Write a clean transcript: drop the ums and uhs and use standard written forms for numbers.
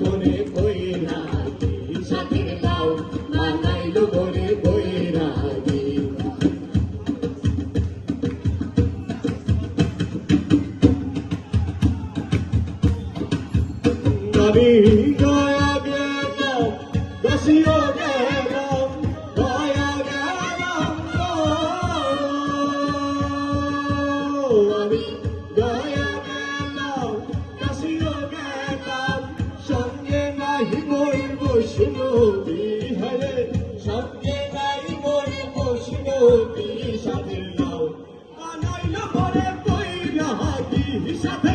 করে বইরা সাথের লাউ বানাইলো করে বইরা আমি গয়া গেলাম কাশিও গেলাম গয়া গেলাম আমি গয়া গেলাম কাশিও গেলাম সঙ্গে নাই বই বসলো বিহারে সঙ্গে নাই বই বসলো সাথে লাউ বানাইলো করে বইরা সাথে